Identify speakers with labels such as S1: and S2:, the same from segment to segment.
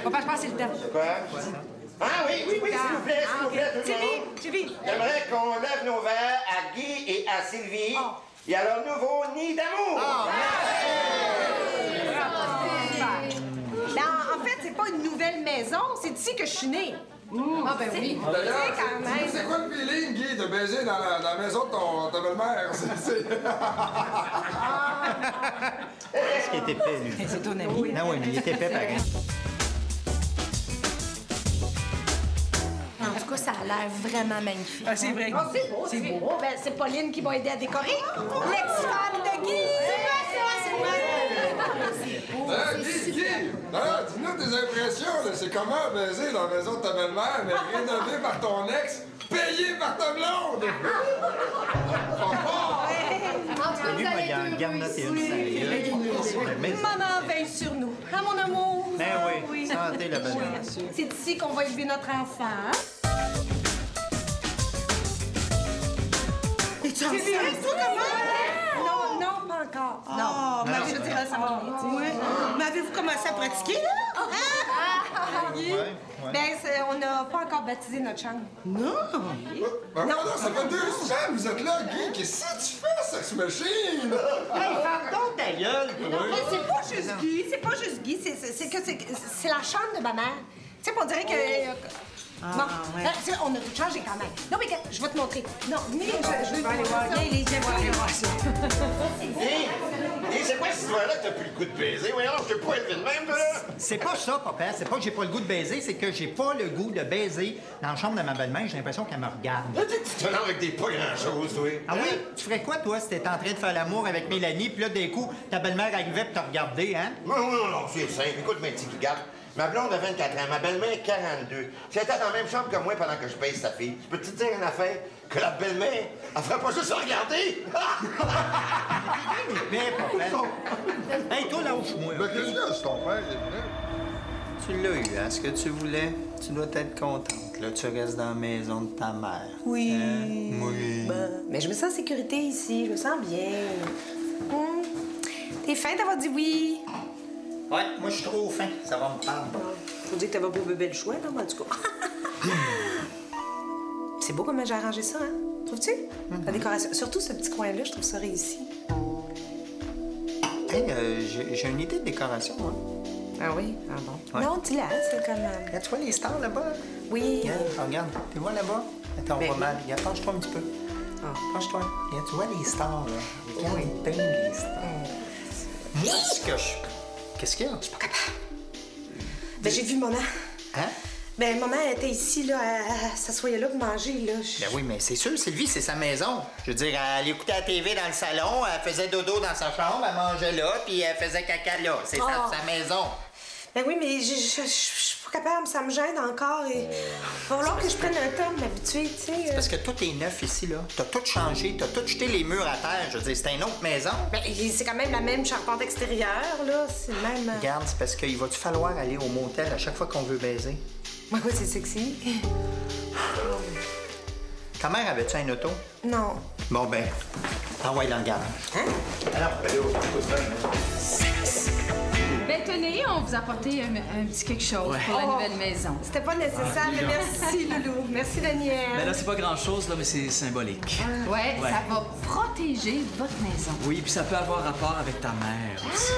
S1: Papa, je pense que c'est le temps.
S2: Quoi? Ah oui, s'il vous plaît, tout le monde. J'aimerais qu'on lève nos verres à Guy et à Sylvie et à leur nouveau nid d'amour.
S3: En fait, c'est pas une nouvelle maison, c'est ici que je suis née.
S1: Ah, ben oui.
S4: D'ailleurs,
S3: quand même.
S4: c'est quoi le feeling, Guy, de baiser dans la maison de ta belle-mère?
S5: Qu'est-ce qu'il était épais, lui?
S1: C'est ton ami.
S5: Non, oui, mais il était épais, pareil.
S6: En tout cas, ça a l'air vraiment magnifique.
S1: Ah, c'est vrai.
S3: C'est beau, c'est beau. Ben, c'est Pauline qui va aider à décorer. L'ex-femme de Guy.
S4: Guy! D'ailleurs, dis-nous tes impressions, là. C'est comment baiser dans la maison de ta belle-mère, mais rénovée par ton ex, payée par ta blonde?
S5: Lui, moi, il en garde noté une sérieuse.
S3: Maman veille sur nous. Hein, mon amour?
S5: Ben oui, santé, la bonne.
S3: C'est ici qu'on va élever notre enfant. Es-tu enceinte, toi, comment? Non, pas encore.
S1: Non.
S3: Mais je veux dire, ça va bien, tu sais. Ouais. Mais avez-vous commencé à pratiquer, là? Ben, on n'a pas encore baptisé notre chambre.
S4: Non, ça fait 2 ans que vous êtes là, Guy. Qu'est-ce que tu fais, Sex Machine?
S5: Hey, pardon ta gueule, toi!
S3: Mais c'est pas juste Guy, c'est la chambre de ma mère. Tu sais, on dirait que... on a tout changé quand même. Non, mais je vais te montrer. Non, venez, je vais aller voir. Viens voir ça.
S2: Et c'est quoi cette histoire-là que t'as plus le goût de baiser? Voyons, je t'ai pas élevé de même, toi, là.
S5: C'est pas ça, papa. C'est pas que j'ai pas le goût de baiser, c'est que j'ai pas le goût de baiser dans la chambre de ma belle-mère. J'ai l'impression qu'elle me regarde.
S2: Là, tu te rends avec des pas grand-chose, toi.
S5: Ah oui? Tu ferais quoi, toi, si t'étais en train de faire l'amour avec Mélanie, puis là, d'un coup, ta belle-mère arrivait puis t'a regardé, hein?
S2: Non, c'est simple. Écoute, mes petits regarde. Ma blonde a 24 ans, ma belle-mère 42. Si elle était dans la même chambre que moi pendant que je baise sa fille, je peux te dire une affaire? Que la belle-mère, elle ferait pas juste se regarder!
S5: Mais, papa. Hey, toi, lâche-moi.
S4: Mais qu'est-ce que c'est ton père?
S5: Tu l'as eu, hein, ce que tu voulais. Tu dois être contente. Là, tu restes dans la maison de ta mère.
S3: Oui.
S5: Oui.
S3: Mais je me sens en sécurité ici, je me sens bien. T'es fin d'avoir dit oui.
S5: Ouais, moi, je suis trop fin. Ça va me perdre.
S3: Faut dire que t'avais pas bébé le choix, là, en tout cas. C'est beau comment j'ai arrangé ça, hein? Trouves-tu? La décoration. Surtout ce petit coin-là, je trouve ça réussi.
S5: Hey, j'ai une idée de décoration, hein?
S3: Ah oui? Ah bon?
S5: Ouais.
S3: Non, dis-la, c'est comme...
S5: Regarde, tu vois les stars là-bas?
S3: Oui.
S5: Regarde. Tu vois là-bas? Attends, on va mal. Regarde, penche-toi un petit peu.
S3: Ah.
S5: Penche-toi. Regarde, tu vois les stars, là? Regarde, ils peignent les stars. Moi, ce que je... Qu'est-ce qu'il y a?
S3: Je suis pas capable. Ben, j'ai vu maman.
S5: Hein?
S3: Ben, maman était ici, là, elle s'assoyait là pour manger, là.
S5: Ben oui, mais c'est sûr, Sylvie, c'est sa maison. Je veux dire, elle écoutait la TV dans le salon, elle faisait dodo dans sa chambre, elle mangeait là, puis elle faisait caca là. C'est sa maison.
S3: Ben oui, mais je suis pas capable, ça me gêne encore et... Il va falloir que je prenne un temps de m'habituer, tu sais.
S5: C'est parce que tout est neuf ici, là. T'as tout changé, t'as tout jeté les murs à terre. Je veux dire, c'est une autre maison.
S3: Ben, c'est quand même la même charpente extérieure, là. C'est le même...
S5: Regarde, c'est parce qu'il va-tu falloir aller au motel à chaque fois qu'on veut baiser?
S3: Ouais, c'est sexy.
S5: Ta mère avait-tu un auto?
S3: Non.
S5: Bon, ben, envoie dans le garage.
S3: Hein?
S5: Alors,
S1: Ben, tenez, on vous a apporté un petit quelque chose pour la nouvelle maison.
S3: C'était pas nécessaire, mais merci, Loulou. Merci, Daniel.
S7: Ben là, c'est pas grand-chose, là, mais c'est symbolique.
S1: Ouais, ça va protéger votre maison.
S7: Oui, puis ça peut avoir rapport avec ta mère aussi.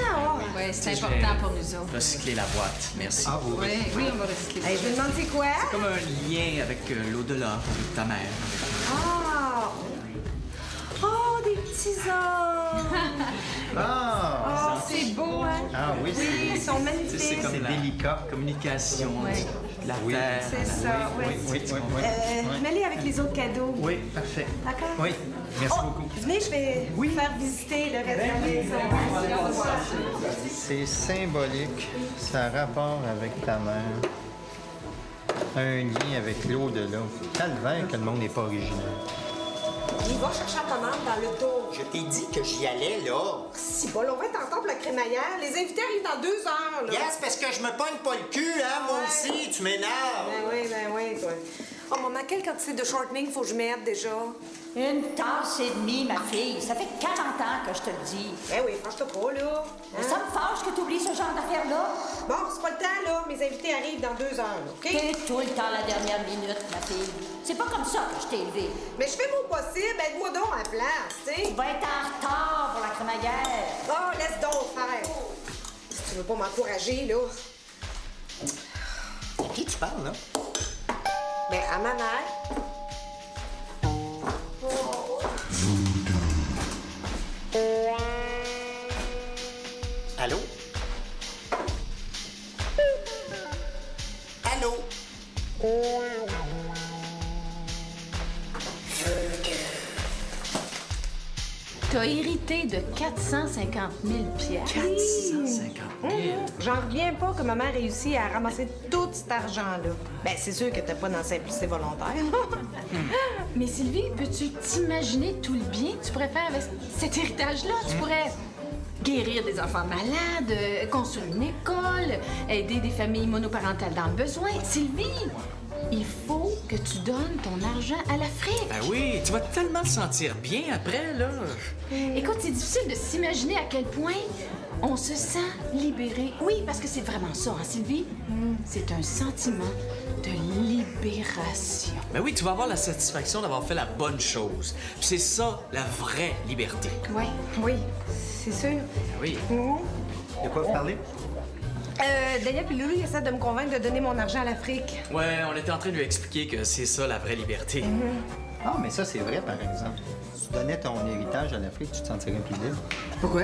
S1: Ouais, c'est
S7: Tu sais,
S1: important
S7: je vais
S1: pour nous autres.
S7: Recycler la boîte, merci.
S5: Ah, oui.
S1: Oui, on va recycler ça.
S3: Hey, je me demande c'est quoi?
S7: Comme un lien avec l'au-delà de ta mère.
S3: Ah! Oh, des petits hommes!
S5: Ah!
S3: Oh, c'est beau, hein?
S5: Ah oui,
S3: Oui, ils sont
S7: C'est
S3: magnifiques.
S7: comme
S5: c'est
S7: la
S5: délicat.
S7: communication,
S1: Ouais.
S7: la terre.
S3: C'est ça, oui.
S5: Oui.
S3: Mets-les avec les autres cadeaux.
S5: Oui, parfait.
S3: D'accord?
S5: Oui, merci
S3: Oh,
S5: beaucoup.
S3: venez, je vais vous faire visiter le reste de la maison.
S5: C'est symbolique. Ça a rapport avec ta mère. Un lien avec l'au-delà. Calvaire que le monde n'est pas original.
S3: Il va chercher la commande dans l'auto.
S5: Je t'ai dit que j'y allais, là.
S3: Si bon, on va être en temps pour la crémaillère. Les invités arrivent dans 2 heures, là.
S5: Yes, parce que je me pogne pas le cul, hein, moi
S3: Ouais.
S5: aussi. Tu m'énerves.
S3: Ben oui, toi. Oh, maman, quelle quantité de shortening faut que je mette déjà?
S8: Une tasse et demie, ma fille. Ça fait 40 ans que je te le dis.
S3: Eh oui, franchement pas, là.
S8: Ça me fâche que tu oublies ce genre d'affaires-là.
S3: Bon, c'est pas le temps, là. Mes invités arrivent dans 2 heures, là, OK?
S8: T'es tout le temps la dernière minute, ma fille. C'est pas comme ça que je t'ai élevée.
S3: Mais je fais mon possible. Aide-moi donc à la place, tu sais.
S8: Tu vas être en retard pour la crémaillère.
S3: Oh, laisse donc faire. Si tu veux pas m'encourager, là.
S5: À qui tu parles, là?
S3: Ben, à ma mère.
S5: Allô? Allô?
S1: T'as hérité de 450 000 piastres.
S7: 450 000.
S3: J'en reviens pas que ma mère réussit à ramasser tout cet argent-là. Ben, c'est sûr que t'es pas dans simplicité volontaire.
S1: Mais Sylvie, peux-tu t'imaginer tout le bien que tu pourrais faire avec cet héritage-là? Tu pourrais guérir des enfants malades, construire une école, aider des familles monoparentales dans le besoin. Sylvie, il faut que tu donnes ton argent à l'Afrique.
S7: Ben oui, tu vas tellement te sentir bien après, là.
S1: Écoute, c'est difficile de s'imaginer à quel point on se sent libéré. Oui, parce que c'est vraiment ça, hein, Sylvie? C'est un sentiment de libération.
S7: Ben oui, tu vas avoir la satisfaction d'avoir fait la bonne chose. Puis c'est ça, la vraie liberté.
S1: Oui.
S3: Oui, c'est sûr.
S7: Ben oui.
S5: De quoi vous parlez?
S3: Daniel puis Loulou essaient de me convaincre de donner mon argent à l'Afrique.
S7: Ouais, on était en train de lui expliquer que c'est ça, la vraie liberté.
S5: Ah, mais ça, c'est vrai, par exemple. Si tu donnais ton héritage à l'Afrique, tu te sentirais plus libre.
S3: Pourquoi?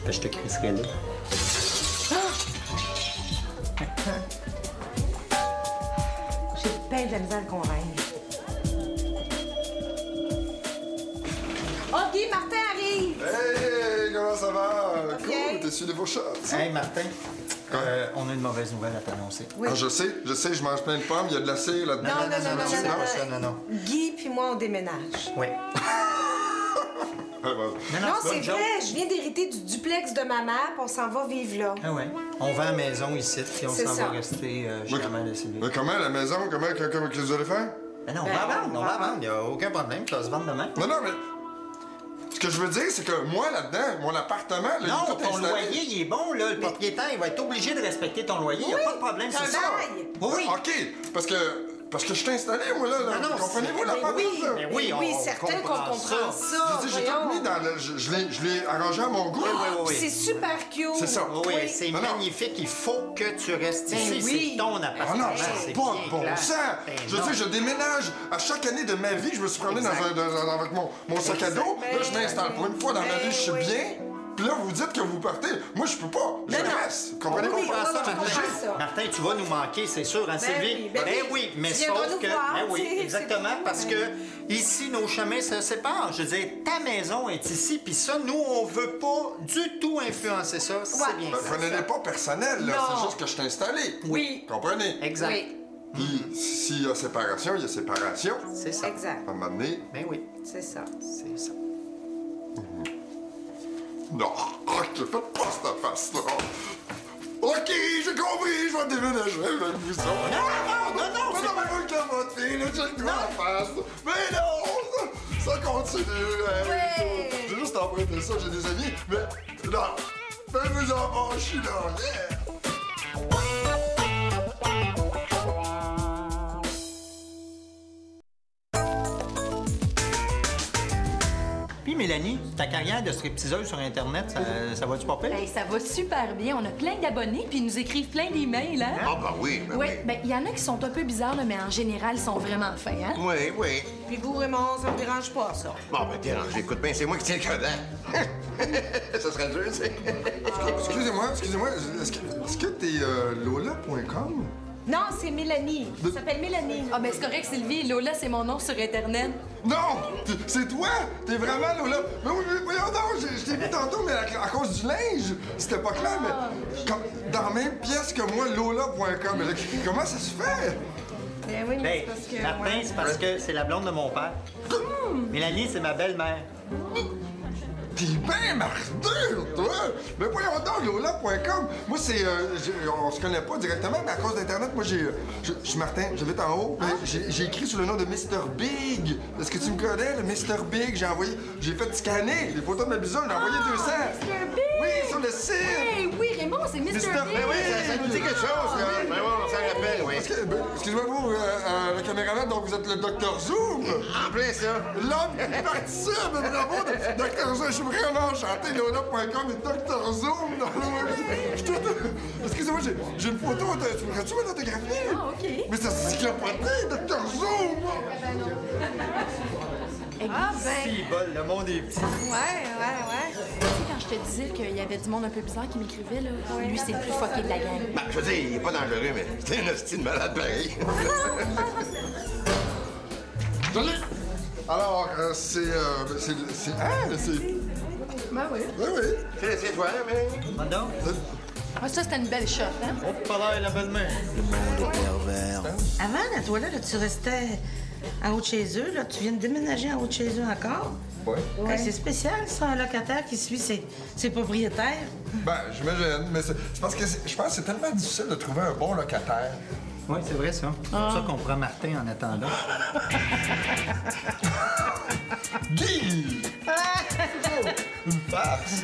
S5: Je te crisserais là.
S3: J'ai bien de la misère à le convaincre. Oh, Guy, Martin arrive!
S4: Hey, comment ça va?
S3: Bien.
S4: Cool, t'es sur de vos shots.
S5: Hey, Martin, on a une mauvaise nouvelle à t'annoncer.
S3: Oui.
S4: Ah, je sais, je mange plein de pommes, il y a de la cire là-dedans.
S5: Non.
S3: Guy puis moi, on déménage.
S5: Oui.
S3: Non, c'est vrai, je viens d'hériter du duplex de maman, puis on s'en va vivre là.
S5: Ah ouais. On vend la maison ici, puis on
S3: C'est
S5: s'en
S3: ça.
S5: va rester chez la mère de Sylvie.
S4: Mais comment, la maison? Comment que vous allez faire?
S5: Ben non, on va vendre, on va vendre. Il n'y a aucun problème, ça va se vendre demain.
S4: Non, mais... Ce que je veux dire, c'est que moi, là-dedans, mon appartement, là, il est
S5: Non,
S4: tout
S5: ton
S4: installé.
S5: loyer, il est bon, là. Le propriétaire, il va être obligé de respecter ton loyer. Il n'y a pas de problème,
S3: c'est
S5: c'est
S3: un
S5: ça.
S3: bail.
S5: Oui.
S4: OK, parce que je suis installé, moi, là.
S5: Non,
S4: comprenez-vous la
S3: Ben
S4: part
S3: oui,
S4: de ça?
S5: Mais oui,
S3: oui,
S5: on
S3: certain qu'on
S5: comprend
S3: comprend
S5: ça.
S3: ça.
S4: Je veux dire, j'ai tout mis dans le... Je l'ai arrangé à mon goût.
S5: Oui.
S3: C'est super cute.
S4: C'est ça.
S5: Oui, c'est
S4: Non, non.
S5: magnifique. Il faut que tu restes
S3: Ben
S5: ici.
S3: oui.
S5: C'est ton
S4: Ah
S5: appartement.
S4: non, ça
S5: c'est
S4: n'a pas
S5: bien
S4: de bon
S5: clair.
S4: sens!
S5: Ben
S4: Je veux
S5: non.
S4: dire, je déménage. À chaque année de ma vie, je me suis promené avec mon sac à dos. Là, je m'installe pour une fois dans ma vie, je suis bien. Puis là, vous dites que vous partez. Moi, je peux pas. Je reste. Comprenez-vous?
S3: Oui,
S5: Comprends ça,
S3: tu
S5: Martin.
S3: comprends ça.
S5: Martin, tu vas nous manquer, c'est sûr, hein, Sylvie?
S3: oui, ben oui.
S5: Mais
S3: Tu viendras
S5: sauf
S3: nous
S5: que...
S3: voir,
S5: Ben oui,
S3: tu sais,
S5: exactement,
S3: c'est
S5: parce
S3: tout.
S5: que ici, nos chemins se séparent. Je veux dire, ta maison est ici, puis ça, nous, on veut pas du tout influencer ça. C'est bien
S4: Ben,
S5: ça.
S4: prenez-les pas personnel, là.
S3: Non.
S4: C'est juste que je suis installé.
S3: Oui.
S4: Comprenez?
S5: Exact.
S3: Oui,
S4: Puis, s'il y a séparation, il y a séparation.
S5: C'est ça.
S3: exact.
S4: À un moment donné,
S5: Ben oui,
S3: C'est ça.
S5: c'est ça.
S4: non, je fais pas cette face-là. OK, j'ai compris, je vais déménager avec vous ça.
S5: non,
S4: mais non, mais vous le cabotez, là, j'ai le droit en face. Mais non, ça continue. Hein,
S3: Ouais.
S4: J'ai juste emprunté ça, j'ai des amis, mais non, faites-vous en pas, je suis là. Yeah.
S5: Puis, Mélanie, ta carrière de stripteaseuse sur Internet, ça va-tu pas pire?
S6: Ben, ça va super bien. On a plein d'abonnés, puis ils nous écrivent plein d'emails, hein?
S2: Ah, ben oui, ben
S6: Oui,
S2: oui.
S6: ben, il y en a qui sont un peu bizarres, là, mais en général, ils sont vraiment fins, hein?
S2: Oui, oui.
S3: Puis vous, Raymond, ça me dérange pas, ça.
S2: Bon, ben, dérange, écoute bien, c'est moi qui tiens le cordon. Ça serait dur, c'est.
S4: Excusez-moi, est-ce que t'es Lola.com?
S3: Non, c'est Mélanie. Elle s'appelle Mélanie.
S6: Ah, ben, c'est correct, Sylvie. Lola, c'est mon nom sur Internet.
S4: Non! C'est toi! T'es vraiment Lola! Mais oui, mais voyons donc, je t'ai vu tantôt, mais à cause du linge, c'était pas clair, mais comme dans la même pièce que moi, Lola.com. Mais là, comment ça se fait?
S3: Ben oui, mais
S5: Ben,
S3: c'est parce que...
S5: Martin,
S3: ouais.
S5: c'est parce que c'est la blonde de mon père. Mélanie, c'est ma belle-mère.
S4: T'es bien mardeux, toi! Mais voyons donc, Lola.com. Moi, c'est... on se connaît pas directement, mais à cause d'Internet, moi, je suis Martin, j'habite en haut. Mais j'ai écrit sous le nom de Mr. Big. Est-ce que tu me connais, le Mr. Big? J'ai fait scanner les photos de ma bisoune, j'ai envoyé 200.
S1: Mr. Big!
S4: Oui, sur le site!
S6: Hey, oui, Raymond, c'est Mr. Big!
S2: Ben oui, ça nous dit quelque chose, là. Ben oui, on s'en rappelle, oui.
S4: Excusez-moi, vous, le caméraman, donc vous êtes le Dr. Zoom?
S2: En plein ça.
S4: L'homme qui participe, bravo, Dr. Zoom, je suis vraiment enchanté, Lola.com et Dr. Zoom. Excusez-moi, j'ai une photo, tu pourrais-tu me l'autographier?
S6: Ah, OK.
S4: Mais ça se capoté, Dr. Zoom!
S6: Ah, ben.
S5: Si, bol, le monde est petit.
S3: Ouais.
S6: Tu sais, quand je te disais qu'il y avait du monde un peu bizarre qui m'écrivait, là, lui, c'est le plus fucké de la gang.
S2: Ben, je veux dire, il est pas dangereux, mais c'est un hostie de malade pareil.
S4: Salut! Alors, c'est...
S1: Ben oui.
S4: Oui.
S2: C'est toi, mais...
S5: Madame?
S6: Ah, ça, c'était une belle shot, hein?
S5: Oh, pas l'air la bonne main.
S9: Avant, la toi, là, tu restais en haut de chez eux. Là, tu viens de déménager en haut de chez eux encore.
S4: Oui.
S9: Ouais, c'est spécial, ça, un locataire qui suit ses propriétaires.
S4: Ben, j'imagine, mais c'est parce que je pense que c'est tellement difficile de trouver un bon locataire.
S5: Oui, c'est vrai, ça. C'est pour ça qu'on prend Martin en attendant.
S4: Guy! Une farce!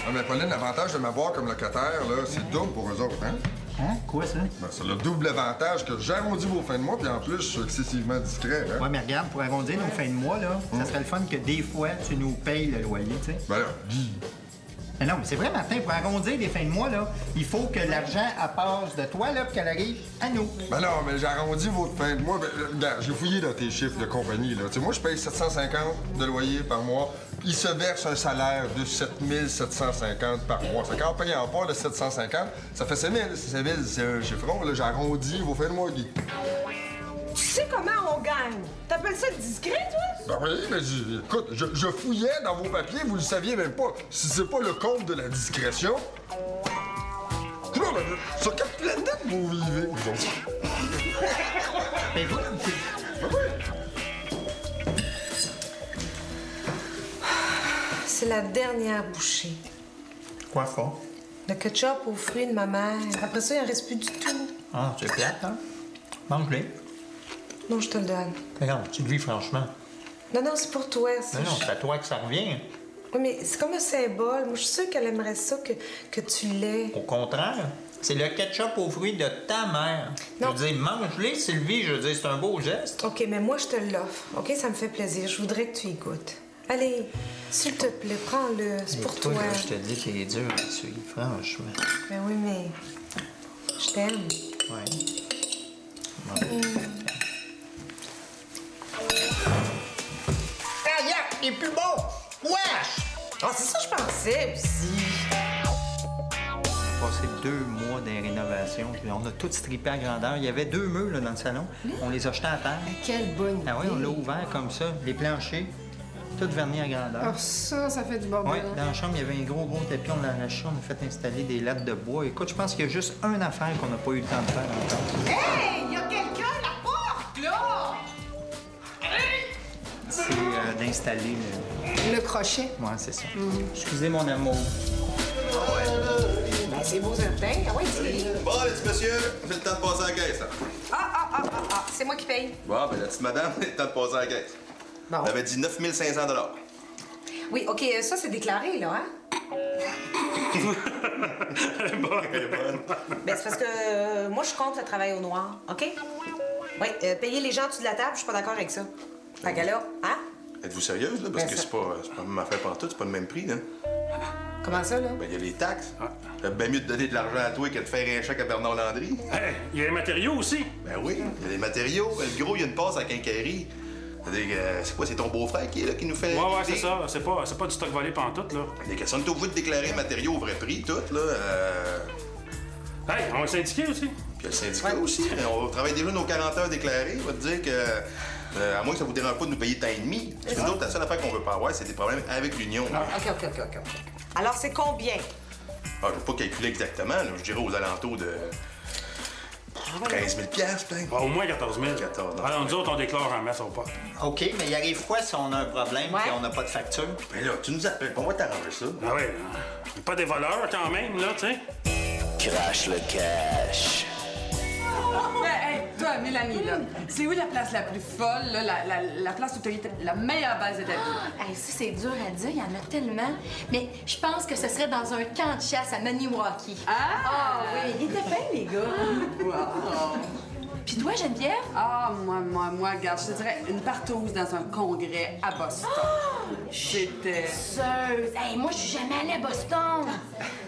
S4: Ah, mais Pauline, l'avantage de m'avoir comme locataire, là, c'est double pour eux autres, hein?
S5: Hein? Quoi, ça?
S4: Ben, c'est le double avantage que j'arrondis vos fins de mois, puis en plus, je suis excessivement discret, hein?
S5: Ouais, mais regarde, pour arrondir nos fins de mois, là, ça serait le fun que des fois, tu nous payes le loyer, tu sais.
S4: Ben là, Guy.
S5: Mais non, mais c'est vrai, Martin, pour arrondir les fins de mois, là, il faut que l'argent passe de toi, là, puis qu'elle arrive à nous.
S4: Ben non, mais j'arrondis votre fin de mois. Ben, regarde, j'ai fouillé dans tes chiffres de compagnie, là. Tu sais, moi, je paye 750 de loyer par mois. Il se verse un salaire de 7750 par mois. Ça, quand on paye en part de 750, ça fait 5000. 5000, c'est un chiffron, là. J'arrondis vos fins de mois, Guy.
S3: Tu sais comment on gagne? T'appelles ça discret, toi?
S4: Ben oui, mais écoute, je fouillais dans vos papiers, vous le saviez même pas. Si c'est pas le compte de la discrétion... Non, mais sur quelle planète vous vivez, vous autres?
S5: Mais vous,
S4: Ben oui.
S3: C'est la dernière bouchée.
S5: quoi fort?
S3: Le ketchup aux fruits de ma mère. Après ça, il en reste plus du tout.
S5: Ah, c'est plate, hein? Mange-les.
S3: Non, je te le donne.
S5: Regarde, tu le vis franchement.
S3: Non, c'est pour toi.
S5: Non, c'est à toi que ça revient.
S3: Oui, mais c'est comme un symbole. Moi, je suis sûre qu'elle aimerait ça que tu l'aies.
S5: Au contraire, c'est le ketchup aux fruits de ta mère.
S3: Non.
S5: Je veux dire, mange-les, Sylvie. Je veux dire, c'est un beau geste.
S3: OK, mais moi, je te l'offre. OK, ça me fait plaisir. Je voudrais que tu y goûtes. Allez, s'il te plaît, prends-le. C'est pour toi.
S5: Là, je te dis qu'il est dur à suivre, franchement.
S3: Ben oui, mais je t'aime.
S5: Ouais. Bon.
S9: Il est plus beau! Wesh!
S3: Ah, c'est ça que je pensais aussi.
S5: On a passé 2 mois dans les rénovations. Puis on a tout strippé à grandeur. Il y avait 2 meules là, dans le salon. On les a jetés à terre.
S1: Quelle bonne idée.
S5: Ah oui, on l'a ouvert comme ça. Les planchers, tout vernis à grandeur.
S1: Ah, ça fait du bordel.
S5: Oui, dans la chambre, il y avait un gros tapis. On l'a arraché. On a fait installer des lattes de bois. Écoute, je pense qu'il y a juste une affaire qu'on n'a pas eu le temps de faire encore.
S3: Hey! Il y a quelqu'un à la porte, là!
S5: C'est d'installer
S1: Le crochet.
S5: Ouais, c'est ça. Excusez mon amour.
S3: Ben, c'est beau certain. Ah oui, c'est...
S10: Bon, les petits monsieur, c'est le temps de passer à la caisse. Hein.
S3: Ah, c'est moi qui paye.
S10: Bon, ben la petite madame, c'est le temps de passer à la caisse.
S3: Bon.
S10: On avait dit 9 500 $.
S3: Oui, OK, ça, c'est déclaré, là, hein?
S10: Elle est bonne.
S3: Ben, c'est parce que moi, je compte le travail au noir, OK? Oui, payer les gens en dessous de la table, je suis pas d'accord avec ça. Fait que là, hein?
S10: Êtes-vous sérieuse, là? Parce
S3: Ben,
S10: que
S3: ça-
S10: c'est pas la même affaire pantoute, c'est pas le même prix, là.
S3: Comment ça, là?
S10: Ben, il y a les taxes. C'est bien mieux de donner de l'argent à toi que de faire un chèque à Bernard Landry.
S11: Hey, il y a les matériaux aussi.
S10: Ben oui, il y a les matériaux. Le gros, il y a une passe à quincaillerie. C'est-à-dire que, c'est quoi, c'est ton beau-frère qui est là, qui nous fait...
S11: Ouais, c'est ça. C'est pas du stock volé pantoute, là.
S10: Les questions, on est obligé de déclarer les matériaux au vrai prix, tout, là.
S11: Hey, on est syndiqué aussi.
S10: Puis le syndicat aussi. On travaille déjà nos 40 heures déclarées. On va te dire que, à moins que ça vous dérange pas de nous payer temps et demi. Parce que nous autres, la seule affaire qu'on veut pas avoir, c'est des problèmes avec l'Union.
S3: OK. Alors, c'est combien?
S10: Ah, je vais pas calculer exactement, là. Je dirais aux alentours de 15 000 peut-être.
S11: Au moins 14 000.
S10: 14 000.
S11: Alors, nous autres, on déclare en masse au pas.
S5: OK, mais il arrive quoi si on a un problème et on n'a pas de facture?
S10: Ben là, tu nous appelles, on va t'arranger ça.
S11: Ah ouais, pas des voleurs quand même, là, tu sais.
S12: Crash le cash.
S13: Hey, toi, Mélanie, là, c'est où la place la plus folle, là, la place où tu as eu la meilleure base de ta vie?
S6: Hey, ça, c'est dur à dire, il y en a tellement. Mais je pense que ce serait dans un camp de chasse à Maniwaki.
S13: Ah
S6: oui, il était fin, les gars.
S13: Wow.
S6: Puis toi, Geneviève?
S13: Ah, moi, regarde, je te dirais une partouze dans un congrès à Boston. C'était...
S6: Hey, moi, je suis jamais allée à Boston.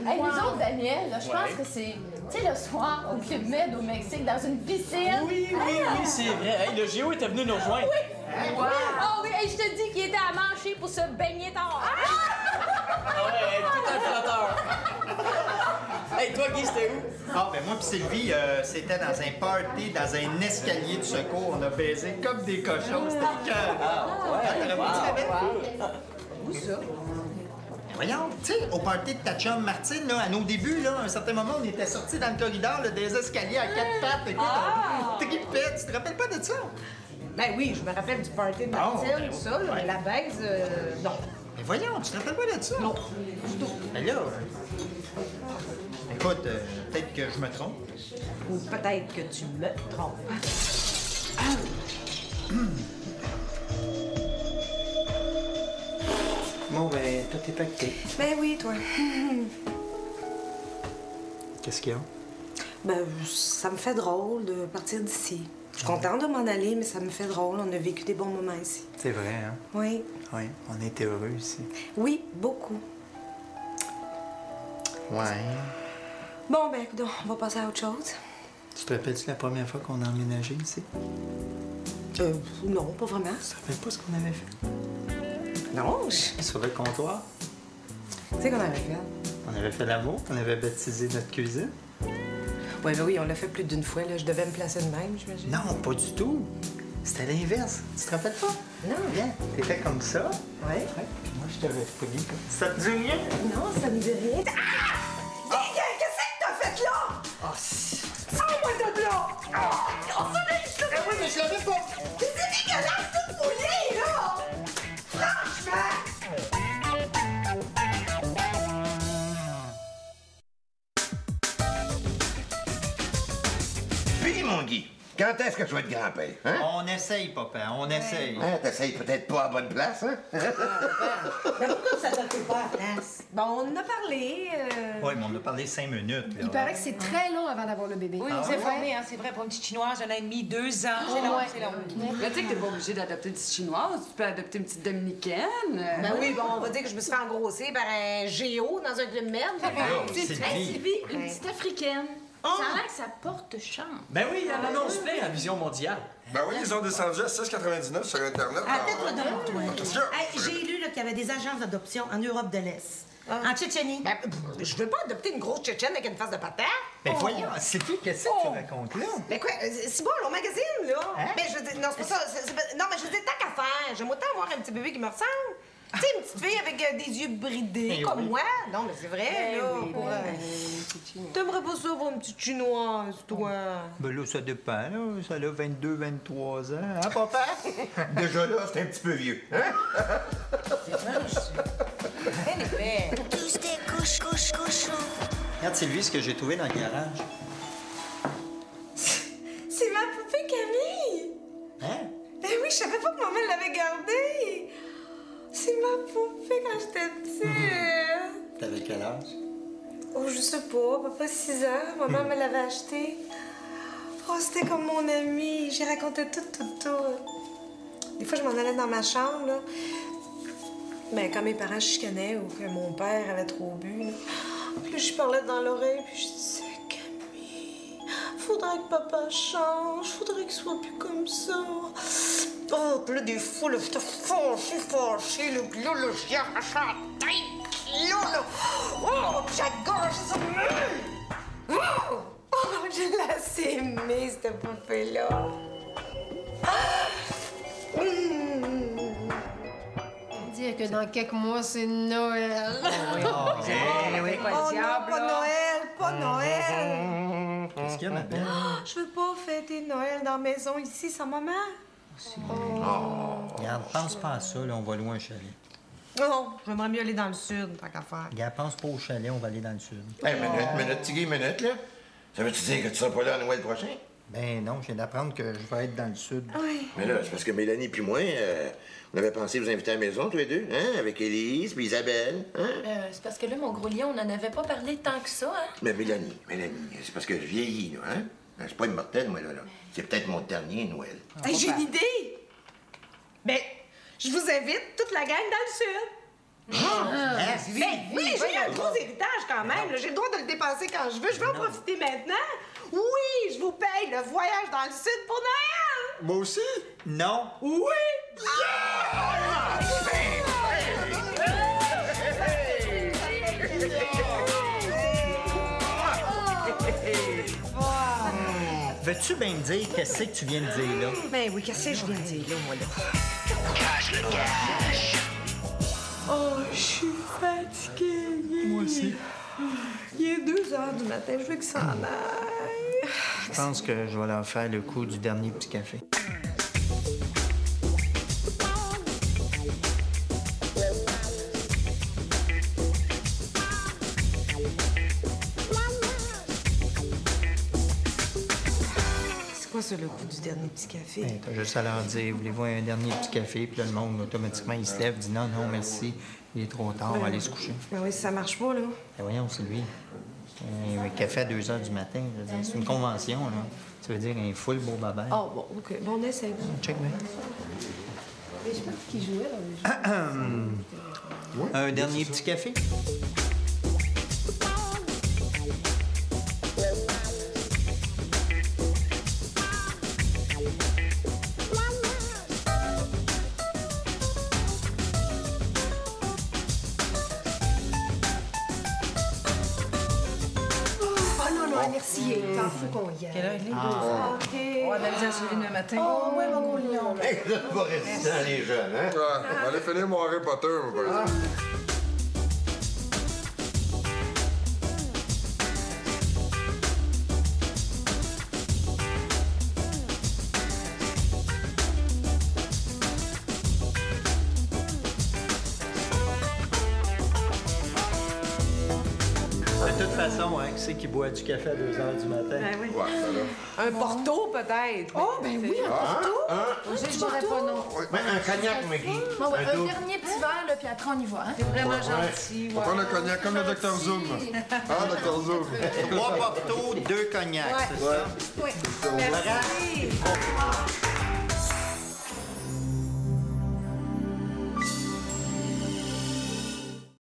S1: Hey, nous autres, Daniel, là, je pense que c'est, tu sais, le soir au Club Med au Mexique, dans une piscine.
S7: Oui, c'est vrai. Hey, le Géo était venu nous rejoindre.
S1: Oui. Wow. Oh oui, hey, je te dis qu'il était à manger pour se baigner tard.
S7: Ah ouais, tout un flotteur. Hey, toi, Guy, c'était où?
S5: Ah, ben moi puis Sylvie, c'était dans un party, dans un escalier de secours. On a baisé comme des cochons. C'était cœur. T'aurais pas dit, bébé?
S3: Où ça?
S5: Voyons, tu sais, au party de ta chum Martine, là, à nos débuts, là, à un certain moment, on était sortis dans le corridor là, des escaliers à quatre pattes. Écoute, on tripait. Tu te rappelles pas de ça?
S3: Ben oui, je me rappelle du party de Martine, tout ça, là, mais la baise, non.
S5: Mais voyons, tu te rappelles pas de ça?
S3: Non, du tout.
S5: Ben là, écoute, peut-être que je me trompe.
S3: Ou peut-être que tu me trompes.
S5: Bon, ben, tout est pacté.
S3: Ben oui, toi.
S5: Qu'est-ce qu'il y a?
S3: Ben, ça me fait drôle de partir d'ici. Je suis contente de m'en aller, mais ça me fait drôle. On a vécu des bons moments ici.
S5: C'est vrai, hein?
S3: Oui.
S5: Oui, on était heureux ici.
S3: Oui, beaucoup.
S5: Ouais.
S3: Bon, ben, écoute, on va passer à autre chose.
S5: Tu te rappelles-tu la première fois qu'on a emménagé ici?
S3: Non, pas vraiment.
S5: Tu te rappelles pas ce qu'on avait fait?
S3: Non,
S5: Sur le comptoir?
S3: Tu sais qu'on avait fait?
S5: On avait fait l'amour, on avait baptisé notre cuisine.
S3: Oui, ben oui, on l'a fait plus d'une fois, là. Je devais me placer de même, j'imagine.
S5: Non, pas du tout. C'était l'inverse. Tu te rappelles pas?
S3: Non.
S5: Bien. T'étais comme ça.
S3: Oui.
S5: Ouais. Puis moi, je t'avais pogné comme ça. Ça te dit rien?
S3: Non, ça me dit rien. Ah! Qu'est-ce que t'as fait là?
S5: Ah, si.
S3: Sors-moi de là! Oh, ça
S5: oui, mais je l'avais pas.
S3: C'est dégueulasse, tout mouillé, là! Franchement!
S2: Puis, mon Guy, quand est-ce que tu vas être grand-père? Hein?
S5: On essaye, papa, on essaye.
S2: Hein, t'essayes peut-être pas à bonne place, hein?
S9: Mais pourquoi ça ne fait pas à place?
S3: Bon, on en a parlé.
S5: Oui, mais on a parlé 5 minutes, là.
S1: Il paraît que c'est très long avant d'avoir le bébé.
S9: Oui, c'est formé, hein, c'est vrai, pour une petite chinoise, 1 an et demi, 2 ans. C'est long, c'est long.
S13: Mais tu sais que t'es pas obligé d'adopter une petite chinoise. Tu peux adopter une petite dominicaine.
S3: Ben oui, bon, on va dire que je me suis fait engrosser par un géo dans un club de merde.
S1: Hey, Sylvie, une petite africaine. Ça a l'air que ça porte chance.
S7: Ben oui, il y en annonce plein à Vision Mondiale.
S4: Ben oui, ils ont descendu à 6,99 sur Internet.
S9: Attends-toi donc, toi.
S4: Qu'est-ce qu'il y a?
S9: Hey, j'ai lu là, qu'il y avait des agences d'adoption en Europe de l'Est. En Tchétchénie.
S3: Ben, je veux pas adopter une grosse tchétchène avec une face de patate.
S5: Mais voyons, c'est qui? Qu'est-ce que tu racontes là?
S3: Ben quoi, c'est bon, on magazine, là.
S5: Hein?
S3: Ben, je veux dire, non, c'est pas ça. Non, mais je veux dire, tant qu'à faire, j'aime autant avoir un petit bébé qui me ressemble. Tu sais, une petite fille avec des yeux bridés, comme moi. Non, mais c'est vrai, là. T'aimerais pas ça pour une petite chinoise, toi?
S5: Ben là, ça dépend, là. Ça a 22, 23 ans. Hein, papa?
S2: Déjà là, c'est un petit peu vieux, hein?
S3: En effet.
S14: Tous des cochons.
S5: Regarde, Sylvie, ce que j'ai trouvé dans le garage.
S3: C'est ma poupée Camille.
S5: Hein?
S3: Eh oui, je savais pas que maman l'avait gardée. C'est ma poupée quand j'étais petite.
S5: T'avais quel âge?
S3: Oh, je sais pas. Papa, 6 ans. Maman me l'avait achetée. Oh, c'était comme mon amie. J'ai raconté tout. Des fois, je m'en allais dans ma chambre, là. Ben, quand mes parents chicanaient ou que mon père avait trop bu, là. Puis je parlais dans l'oreille, puis je disais, Camille, faudrait que papa change. Faudrait qu'il soit plus comme ça. Oh, puis là, des fois, là, j'étais fâchée, là, puis là, j'ai arraché la tête, là. Oh, puis j'ai gorgé ça. Oh, je l'ai assez aimée, cette poupée-là.
S1: Dire que dans quelques mois, c'est Noël.
S3: Oh non, pas Noël, pas Noël.
S5: Qu'est-ce qu'il y a, ma belle?
S3: Je veux pas fêter Noël dans la maison ici sans maman.
S5: Regarde, pense pas à ça, là, on va louer un chalet.
S3: Non, j'aimerais mieux aller dans le sud, tant qu'à faire.
S5: Regarde, pense pas au chalet, on va aller dans le sud.
S2: Hey, minute, Tiggy, minute, là. Ça veut-tu dire que tu seras pas là à Noël prochain?
S5: Ben non, je viens d'apprendre que je vais être dans le sud.
S3: Oui.
S2: Mais là, c'est parce que Mélanie puis moi, on avait pensé vous inviter à la maison, tous les deux, hein? Avec Élise puis Isabelle, hein?
S6: C'est parce que là, mon gros lion, on n'en avait pas parlé tant que ça, hein?
S2: Mais Mélanie, c'est parce que je vieillis, là, hein? Je suis pas immortel, moi, là. C'est peut-être mon dernier Noël.
S3: Hey, j'ai une idée! Ben, je vous invite toute la gang dans le sud. Ben oui, j'ai un gros héritage quand même. J'ai le droit de le dépenser quand je veux. Je veux en profiter maintenant. Oui, je vous paye le voyage dans le sud pour Noël.
S4: Moi aussi?
S5: Non.
S3: Oui!
S5: Veux-tu bien me dire qu'est-ce que tu viens de dire, là?
S3: Ben oui, qu'est-ce que je viens de dire, là, moi, là?
S12: Cache le cash.
S3: Oh, je suis fatiguée.
S5: Moi aussi.
S3: Il est 2 heures du matin, je veux que ça en aille.
S5: Je pense que je vais leur faire le coup du dernier petit café.
S3: C'est quoi ça, le coup du dernier petit café?
S5: Ben, t'as juste à leur dire, voulez-vous un dernier petit café? Puis là, le monde, automatiquement, il se lève, dit non, non, merci, il est trop tard, on va aller se coucher.
S3: Ben oui, ça marche pas, là.
S5: Ben voyons, c'est lui. Un café à 2 heures du matin, je veux dire, c'est une convention, là. Ça veut dire un full beau babel.
S3: Oh, bon, OK. Bon, on essaie.
S5: Check bien.
S3: Je sais pas qui jouait, là.
S5: Un dernier petit café?
S3: Merci, il est temps, faut qu'on y aille.
S13: Quelle heure il est?
S3: OK.
S13: On va analyser un suivi demain matin.
S3: Oh, ouais, mon gros lion.
S2: Hey, vous êtes pas résistants, les jeunes, hein?
S4: Ouais, on va aller finir mon Harry Potter, mon par exemple.
S5: De toute façon, hein, qui c'est qui boit du café à 2 heures du matin?
S3: Ben oui.
S4: Ouais, ça là.
S13: Un Porto, peut-être.
S3: Oh, ben oui, un Porto.
S6: Je dirais pas non.
S2: Ben, un cognac, Maggie.
S6: Bon, ouais,
S2: Un
S6: un
S2: double.
S6: dernier petit verre, là, puis après, on y va, hein?
S13: C'est vraiment gentil.
S4: On prend le cognac comme le Dr Zoom. Hein, Dr Zoom?
S5: 3 Porto, 2 cognacs, c'est ça?
S3: Oui. Merci.